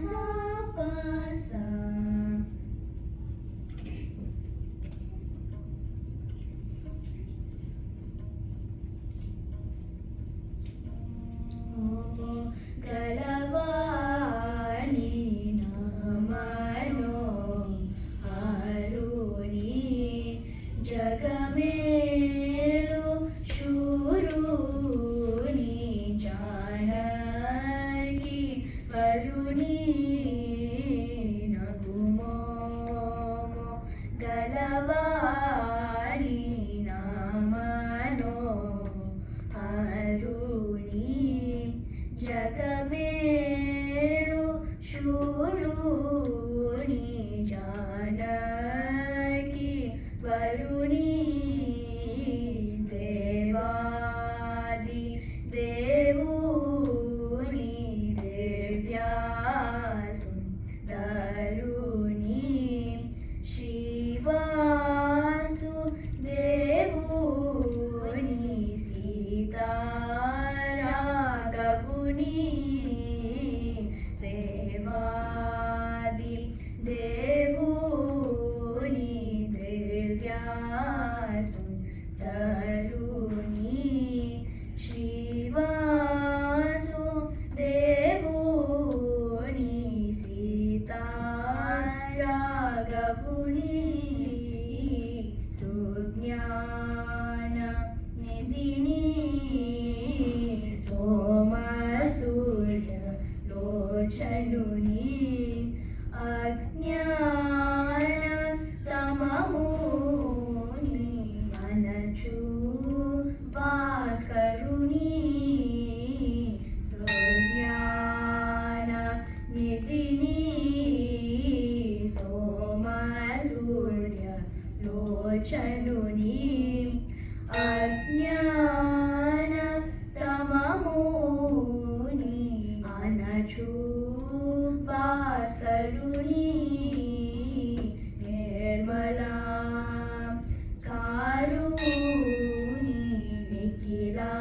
sa pa sa. గలవాణి నామనో హారుని జగమేలు శూరుని Janaki వరుణి నగుమోమో గలవాణి నామనో హారుని జగమేలు శూరుని Janaki వరుణి దేవాది దేవుని దివ్యాసుందరుని శ్రీవాసు దేవుని సీతారాఘవుని దేవాది దేవుని దివ్యాసుందరుని శ్రీవాసు దేవుని సీతారాఘవుని సుజ్ఞాన నిధిని సోమసూర్య లోచనుని అజ్ఞాన తమముని అనచు భాస్కరుని సుజ్ఞాన నిధిని సోమసూర్య లోచనుని అజ్ఞాన తమముని అనచు భాస్కరుని నిర్మలా కారుని నిఖిలాగా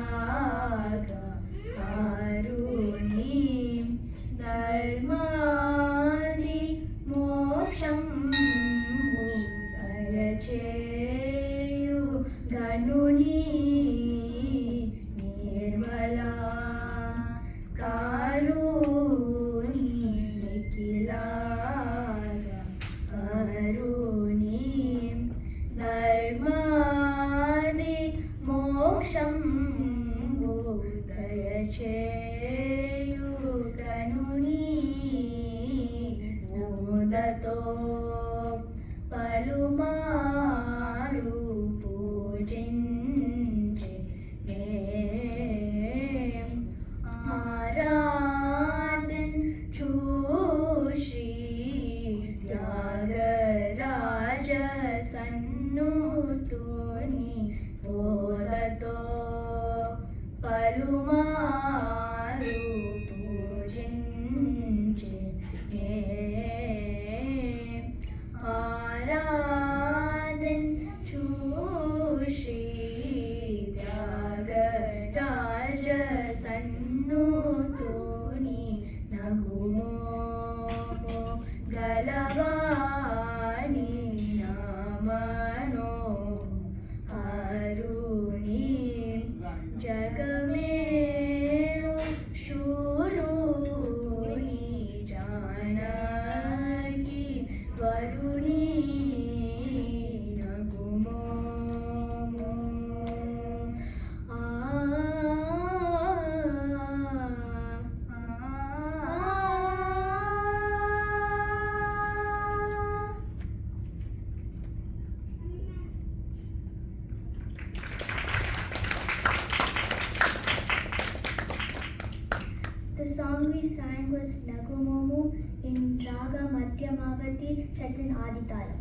కారుని ధర్మాది మోక్షం దయచేయు గనుని నిర్మలా కారుని నిఖిలాగా కారుని ధర్మాది మోక్షం దయచేయు గనుని మోదతో పలుమారు పూజించి ఆరాధన్ చూషి త్యాగరాజ సన్నుతుని బోధతో పలుమారు పూజించి ఆరాధన్ చూషి Tyagaraja సన్నుతుని నగుమోమో గలవాణి నామనో హారుని జగమేలు శూరుని Janaki వరుణి నగుమోమో The song we sang was Nagumomu in Raga Madhyamavati set in Aditala.